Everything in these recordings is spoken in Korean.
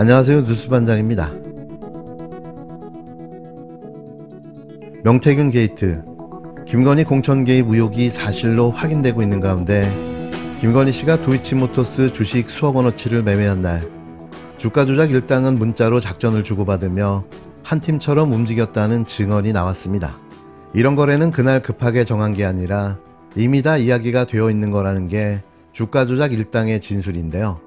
안녕하세요. 뉴스반장입니다. 명태균 게이트, 김건희 공천 개입 의혹이 사실로 확인되고 있는 가운데 김건희 씨가 도이치모터스 주식 수억 원어치를 매매한 날 주가 조작 일당은 문자로 작전을 주고받으며 한 팀처럼 움직였다는 증언이 나왔습니다. 이런 거래는 그날 급하게 정한 게 아니라 이미 다 이야기가 되어 있는 거라는 게 주가 조작 일당의 진술인데요.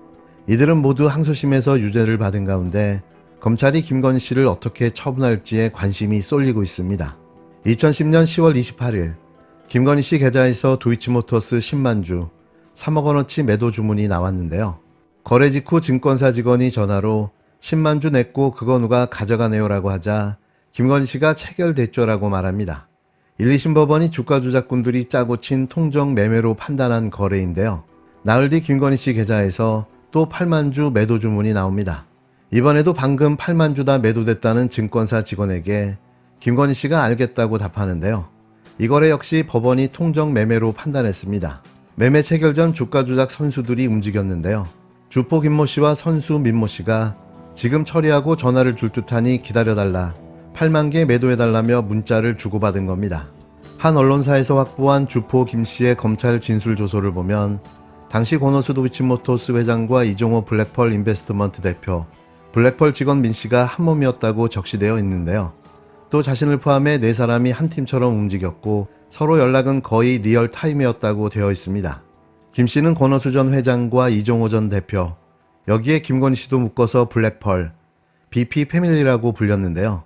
이들은 모두 항소심에서 유죄를 받은 가운데 검찰이 김건희 씨를 어떻게 처분할지에 관심이 쏠리고 있습니다. 2010년 10월 28일 김건희 씨 계좌에서 도이치모터스 10만 주 3억 원어치 매도 주문이 나왔는데요. 거래 직후 증권사 직원이 전화로 10만 주 냈고 그거 누가 가져가네요 라고 하자 김건희 씨가 체결됐죠라고 말합니다. 1, 2심 법원이 주가 조작꾼들이 짜고 친 통정 매매로 판단한 거래인데요. 나흘 뒤 김건희 씨 계좌에서 또 8만 주 매도 주문이 나옵니다. 이번에도 방금 8만 주 다 매도됐다는 증권사 직원에게 김건희 씨가 알겠다고 답하는데요. 이 거래 역시 법원이 통정 매매로 판단했습니다. 매매 체결 전 주가 조작 선수들이 움직였는데요. 주포 김모 씨와 선수 민모 씨가 지금 처리하고 전화를 줄 듯하니 기다려달라, 8만 개 매도해달라며 문자를 주고받은 겁니다. 한 언론사에서 확보한 주포 김 씨의 검찰 진술 조서를 보면 당시 권오수 도이치모터스 회장과 이종호 블랙펄 인베스트먼트 대표, 블랙펄 직원 민 씨가 한 몸이었다고 적시되어 있는데요. 또 자신을 포함해 4사람이 한 팀처럼 움직였고 서로 연락은 거의 리얼타임이었다고 되어 있습니다. 김 씨는 권오수 전 회장과 이종호 전 대표, 여기에 김건희 씨도 묶어서 블랙펄, BP 패밀리라고 불렸는데요.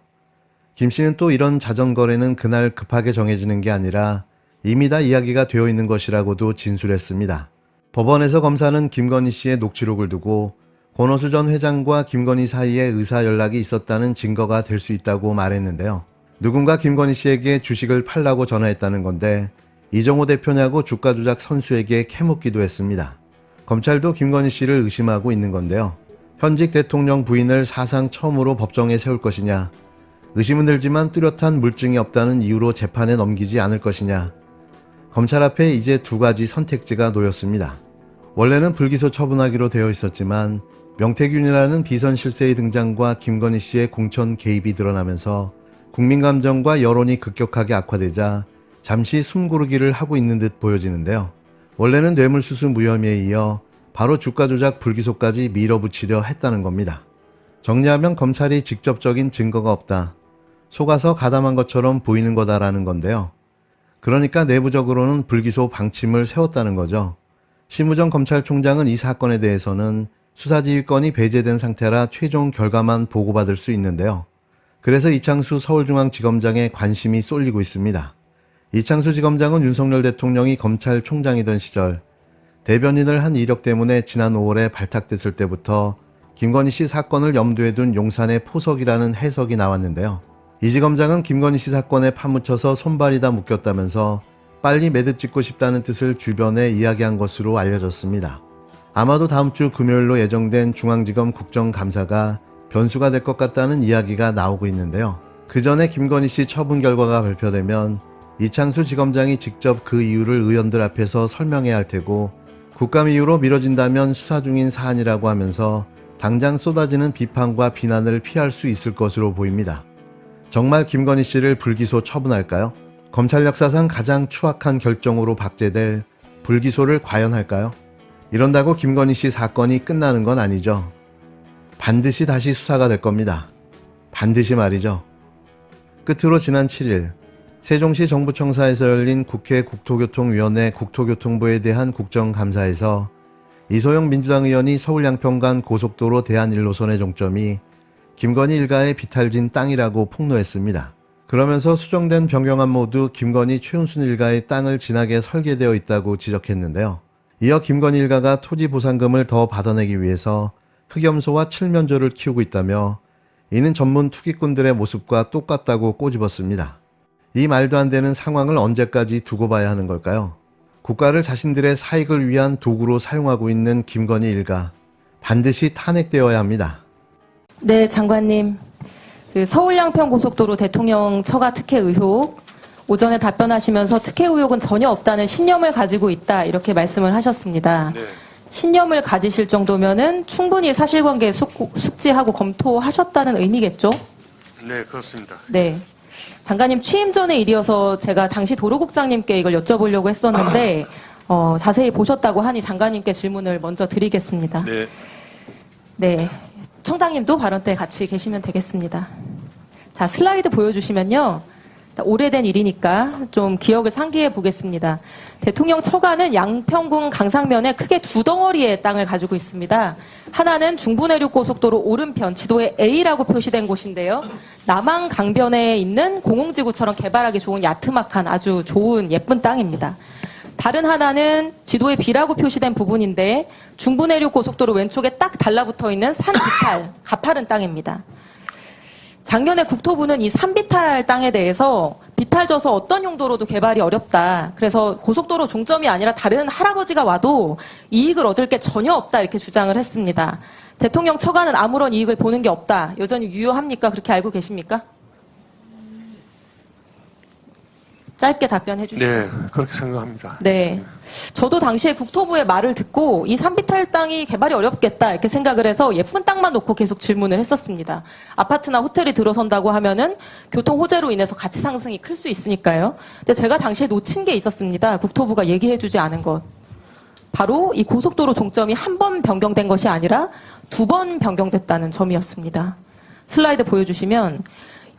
김 씨는 또 이런 자전거래는 그날 급하게 정해지는 게 아니라 이미 다 이야기가 되어 있는 것이라고도 진술했습니다. 법원에서 검사는 김건희 씨의 녹취록을 두고 권오수 전 회장과 김건희 사이에 의사 연락이 있었다는 증거가 될 수 있다고 말했는데요. 누군가 김건희 씨에게 주식을 팔라고 전화했다는 건데 이종호 대표냐고 주가 조작 선수에게 캐묻기도 했습니다. 검찰도 김건희 씨를 의심하고 있는 건데요. 현직 대통령 부인을 사상 처음으로 법정에 세울 것이냐, 의심은 들지만 뚜렷한 물증이 없다는 이유로 재판에 넘기지 않을 것이냐, 검찰 앞에 이제 두 가지 선택지가 놓였습니다. 원래는 불기소 처분하기로 되어 있었지만 명태균이라는 비선 실세의 등장과 김건희 씨의 공천 개입이 드러나면서 국민 감정과 여론이 급격하게 악화되자 잠시 숨고르기를 하고 있는 듯 보여지는데요. 원래는 뇌물수수 무혐의에 이어 바로 주가 조작 불기소까지 밀어붙이려 했다는 겁니다. 정리하면 검찰이 직접적인 증거가 없다, 속아서 가담한 것처럼 보이는 거다라는 건데요. 그러니까 내부적으로는 불기소 방침을 세웠다는 거죠. 심우정 검찰총장은 이 사건에 대해서는 수사지휘권이 배제된 상태라 최종 결과만 보고받을 수 있는데요. 그래서 이창수 서울중앙지검장에 관심이 쏠리고 있습니다. 이창수 지검장은 윤석열 대통령이 검찰총장이던 시절 대변인을 한 이력 때문에 지난 5월에 발탁됐을 때부터 김건희 씨 사건을 염두에 둔 용산의 포석이라는 해석이 나왔는데요. 이 지검장은 김건희 씨 사건에 파묻혀서 손발이 다 묶였다면서 빨리 매듭 짓고 싶다는 뜻을 주변에 이야기한 것으로 알려졌습니다. 아마도 다음 주 금요일로 예정된 중앙지검 국정감사가 변수가 될 것 같다는 이야기가 나오고 있는데요. 그 전에 김건희 씨 처분 결과가 발표되면 이창수 지검장이 직접 그 이유를 의원들 앞에서 설명해야 할 테고 국감 이유로 미뤄진다면 수사 중인 사안이라고 하면서 당장 쏟아지는 비판과 비난을 피할 수 있을 것으로 보입니다. 정말 김건희 씨를 불기소 처분할까요? 검찰 역사상 가장 추악한 결정으로 박제될 불기소를 과연 할까요? 이런다고 김건희 씨 사건이 끝나는 건 아니죠. 반드시 다시 수사가 될 겁니다. 반드시 말이죠. 끝으로 지난 7일 세종시 정부청사에서 열린 국회 국토교통위원회 국토교통부에 대한 국정감사에서 이소영 민주당 의원이 서울 양평간 고속도로 대한 1호선의 종점이 김건희 일가의 비탈진 땅이라고 폭로했습니다. 그러면서 수정된 변경안 모두 김건희 최은순 일가의 땅을 지나게 설계되어 있다고 지적했는데요. 이어 김건희 일가가 토지 보상금을 더 받아내기 위해서 흑염소와 칠면조를 키우고 있다며 이는 전문 투기꾼들의 모습과 똑같다고 꼬집었습니다. 이 말도 안 되는 상황을 언제까지 두고 봐야 하는 걸까요? 국가를 자신들의 사익을 위한 도구로 사용하고 있는 김건희 일가, 반드시 탄핵되어야 합니다. 네, 장관님. 서울 양평 고속도로 대통령 처가 특혜 의혹, 오전에 답변하시면서 특혜 의혹은 전혀 없다는 신념을 가지고 있다, 이렇게 말씀을 하셨습니다. 네. 신념을 가지실 정도면은 충분히 사실관계 숙지하고 검토하셨다는 의미겠죠? 네, 그렇습니다. 네. 장관님 취임 전의 일이어서 제가 당시 도로국장님께 이걸 여쭤보려고 했었는데 자세히 보셨다고 하니 장관님께 질문을 먼저 드리겠습니다. 네, 네. 청장님도 발언 때 같이 계시면 되겠습니다. 자, 슬라이드 보여주시면요. 오래된 일이니까 좀 기억을 상기해 보겠습니다. 대통령 처가는 양평군 강상면에 크게 두 덩어리의 땅을 가지고 있습니다. 하나는 중부내륙고속도로 오른편 지도에 A라고 표시된 곳인데요. 남한 강변에 있는 공공지구처럼 개발하기 좋은 야트막한 아주 좋은 예쁜 땅입니다. 다른 하나는 지도에 B라고 표시된 부분인데 중부내륙고속도로 왼쪽에 딱 달라붙어 있는 산비탈, 가파른 땅입니다. 작년에 국토부는 이 산비탈 땅에 대해서 비탈져서 어떤 용도로도 개발이 어렵다. 그래서 고속도로 종점이 아니라 다른 할아버지가 와도 이익을 얻을 게 전혀 없다 이렇게 주장을 했습니다. 대통령 처가는 아무런 이익을 보는 게 없다. 여전히 유효합니까? 그렇게 알고 계십니까? 짧게 답변해 주시죠. 네, 그렇게 생각합니다. 네. 저도 당시에 국토부의 말을 듣고 이 산비탈 땅이 개발이 어렵겠다 이렇게 생각을 해서 예쁜 땅만 놓고 계속 질문을 했었습니다. 아파트나 호텔이 들어선다고 하면은 교통 호재로 인해서 가치 상승이 클 수 있으니까요. 근데 제가 당시에 놓친 게 있었습니다. 국토부가 얘기해 주지 않은 것. 바로 이 고속도로 종점이 한 번 변경된 것이 아니라 두 번 변경됐다는 점이었습니다. 슬라이드 보여주시면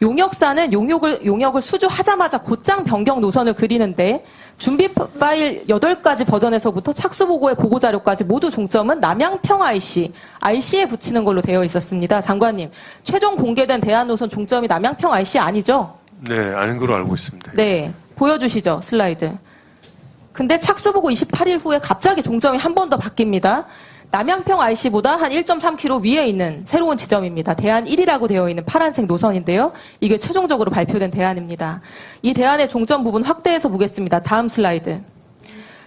용역사는 용역을 수주하자마자 곧장 변경 노선을 그리는데 준비 파일 8가지 버전에서부터 착수보고의 보고자료까지 모두 종점은 남양평 IC에 붙이는 걸로 되어 있었습니다. 장관님, 최종 공개된 대안노선 종점이 남양평 IC 아니죠? 네, 아닌 걸로 알고 있습니다. 네, 보여주시죠, 슬라이드. 근데 착수보고 28일 후에 갑자기 종점이 한 번 더 바뀝니다. 남양평 IC보다 한 1.3km 위에 있는 새로운 지점입니다. 대안 1이라고 되어 있는 파란색 노선인데요. 이게 최종적으로 발표된 대안입니다. 이 대안의 종점 부분 확대해서 보겠습니다. 다음 슬라이드.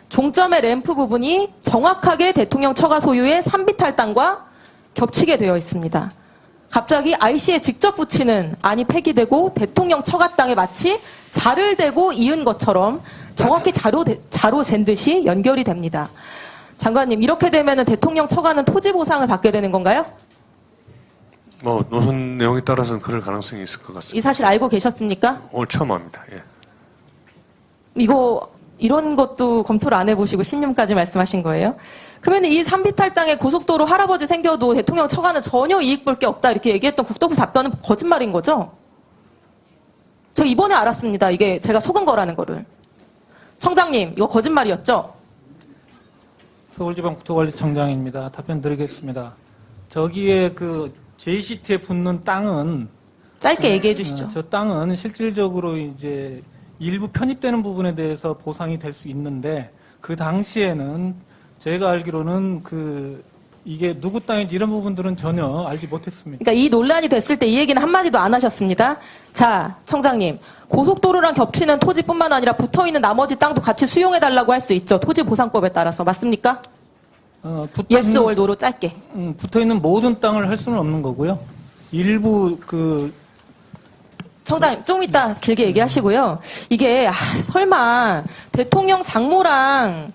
종점의 램프 부분이 정확하게 대통령 처가 소유의 산비탈 땅과 겹치게 되어 있습니다. 갑자기 IC에 직접 붙이는 안이 폐기되고 대통령 처가 땅에 마치 자를 대고 이은 것처럼 정확히 자로 잰 듯이 연결이 됩니다. 장관님, 이렇게 되면 대통령 처가는 토지 보상을 받게 되는 건가요? 뭐 노선 내용에 따라서는 그럴 가능성이 있을 것 같습니다. 이 사실 알고 계셨습니까? 오늘 처음 합니다. 예. 이런 것도 검토를 안 해보시고 신념까지 말씀하신 거예요? 그러면 이 산비탈 땅에 고속도로 할아버지 생겨도 대통령 처가는 전혀 이익 볼 게 없다 이렇게 얘기했던 국토부 답변은 거짓말인 거죠? 저 이번에 알았습니다. 이게 제가 속은 거라는 거를. 청장님, 이거 거짓말이었죠? 서울지방국토관리청장입니다. 답변 드리겠습니다. 저기에 그 JCT에 붙는 땅은 짧게 얘기해 주시죠. 저 땅은 실질적으로 이제 일부 편입되는 부분에 대해서 보상이 될 수 있는데 그 당시에는 제가 알기로는 이게 누구 땅인지 이런 부분들은 전혀 알지 못했습니다. 그러니까 이 논란이 됐을 때 이 얘기는 한마디도 안 하셨습니다. 자, 청장님. 고속도로랑 겹치는 토지뿐만 아니라 붙어있는 나머지 땅도 같이 수용해달라고 할 수 있죠. 토지보상법에 따라서. 맞습니까? yes or no로 짧게. 붙어있는 모든 땅을 할 수는 없는 거고요. 일부 청장님, 좀 이따 길게 얘기하시고요. 이게, 설마, 대통령 장모랑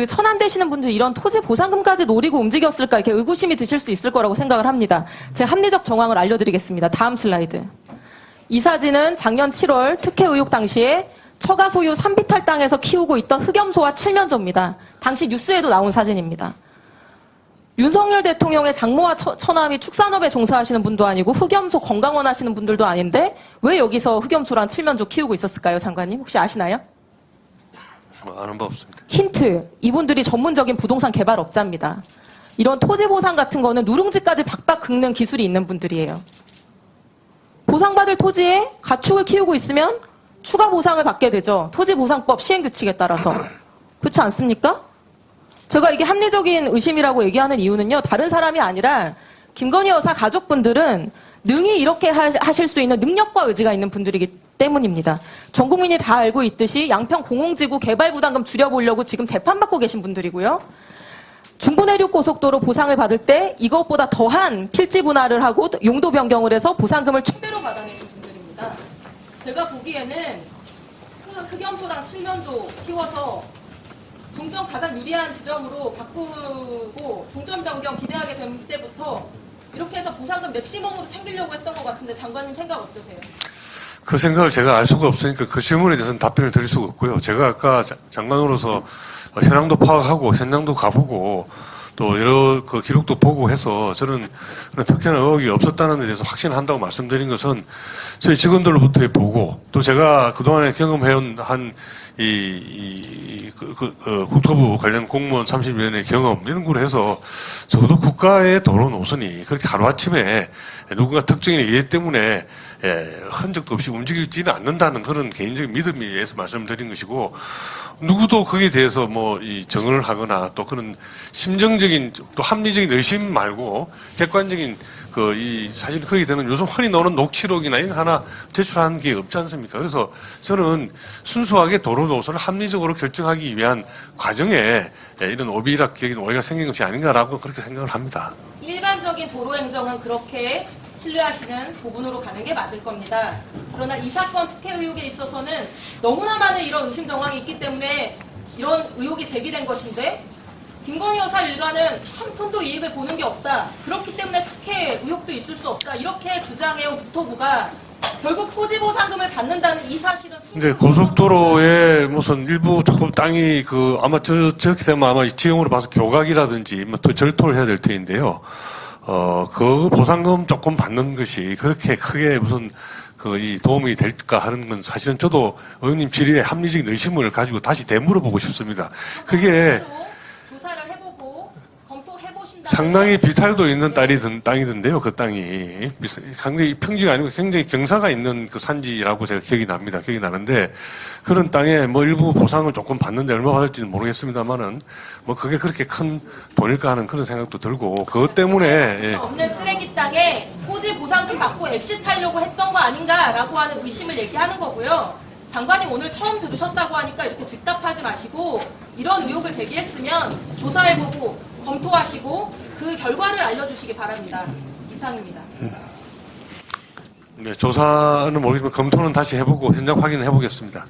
천안 되시는 분들 이런 토지 보상금까지 노리고 움직였을까 이렇게 의구심이 드실 수 있을 거라고 생각을 합니다. 제 합리적 정황을 알려드리겠습니다. 다음 슬라이드. 이 사진은 작년 7월 특혜 의혹 당시에 처가 소유 산비탈 땅에서 키우고 있던 흑염소와 칠면조입니다. 당시 뉴스에도 나온 사진입니다. 윤석열 대통령의 장모와 처남이 축산업에 종사하시는 분도 아니고 흑염소 건강원 하시는 분들도 아닌데 왜 여기서 흑염소랑 칠면조 키우고 있었을까요, 장관님? 혹시 아시나요? 아는 바 없습니다. 힌트. 이분들이 전문적인 부동산 개발업자입니다. 이런 토지 보상 같은 거는 누룽지까지 박박 긁는 기술이 있는 분들이에요. 보상받을 토지에 가축을 키우고 있으면 추가 보상을 받게 되죠. 토지보상법 시행규칙에 따라서. 그렇지 않습니까? 제가 이게 합리적인 의심이라고 얘기하는 이유는요. 다른 사람이 아니라 김건희 여사 가족분들은 능히 이렇게 하실 수 있는 능력과 의지가 있는 분들이기 때문입니다. 전 국민이 다 알고 있듯이 양평 공공지구 개발 부담금 줄여보려고 지금 재판받고 계신 분들이고요. 중부내륙고속도로 보상을 받을 때 이것보다 더한 필지 분할을 하고 용도 변경을 해서 보상금을 최대로 받아내신 분들입니다. 제가 보기에는 흑염소랑 칠면조 키워서 종전 가장 유리한 지점으로 바꾸고 종전 변경 기대하게 된 때부터 이렇게 해서 보상금 맥시멈으로 챙기려고 했던 것 같은데 장관님 생각 어떠세요? 그 생각을 제가 알 수가 없으니까 그 질문에 대해서는 답변을 드릴 수가 없고요. 제가 아까 장관으로서 현황도 파악하고 현장도 가보고 또 여러 그 기록도 보고 해서 저는 그런 특혜나 의혹이 없었다는 데 대해서 확신한다고 말씀드린 것은 저희 직원들로부터 보고 또 제가 그동안에 경험해온 국토부 관련 공무원 30년의 경험 이런 걸 해서 적어도 국가의 도로 노선이 그렇게 하루아침에 누군가 특정인의 이해 때문에 흔적도 없이 움직이지는 않는다는 그런 개인적인 믿음에 의해서 말씀드린 것이고 누구도 거기에 대해서 뭐 이 정언을 하거나 또 그런 심정적인 또 합리적인 의심 말고 객관적인 사실 거기 되는 요즘 흔히 나오는 녹취록이나 이런 거 하나 제출하는 게 없지 않습니까? 그래서 저는 순수하게 도로 노선을 합리적으로 결정하기 위한 과정에 이런 오비락적인 오해가 생긴 것이 아닌가라고 그렇게 생각을 합니다. 일반적인 도로 행정은 그렇게 신뢰하시는 부분으로 가는 게 맞을 겁니다. 그러나 이 사건 특혜 의혹에 있어서는 너무나 많은 이런 의심 정황이 있기 때문에 이런 의혹이 제기된 것인데 김건희 여사 일가는 한 푼도 이익을 보는 게 없다. 그렇기 때문에 특혜 의혹도 있을 수 없다. 이렇게 주장해온 국토부가 결국 토지보상금을 받는다는 이 사실은 근데 고속도로에 무슨 일부 조금 땅이 아마 저렇게 되면 아마 지형으로 봐서 교각이라든지 뭐 또 절토를 해야 될 테인데요. 그 보상금 조금 받는 것이 그렇게 크게 무슨 이 도움이 될까 하는 건 사실은 저도 의원님 질의에 합리적인 의심을 가지고 다시 되물어보고 싶습니다. 그게 조사를 해보고 검토해보신다. 상당히 비탈도 있는 땅이던데요, 그 땅이. 상당히 평지가 아니고 굉장히 경사가 있는 그 산지라고 제가 기억이 납니다. 기억이 나는데, 그런 땅에 뭐 일부 보상을 조금 받는데 얼마 받을지는 모르겠습니다만은, 뭐 그게 그렇게 큰 돈일까 하는 그런 생각도 들고, 그것 때문에. 없는 쓰레기 땅에 토지 보상금 받고 엑시트하려고 했던 거 아닌가라고 하는 의심을 얘기하는 거고요. 장관님 오늘 처음 들으셨다고 하니까 이렇게 즉답하지 마시고 이런 의혹을 제기했으면 조사해보고 검토하시고 그 결과를 알려주시기 바랍니다. 이상입니다. 네, 조사는 모르겠지만 검토는 다시 해보고 현장 확인을 해보겠습니다.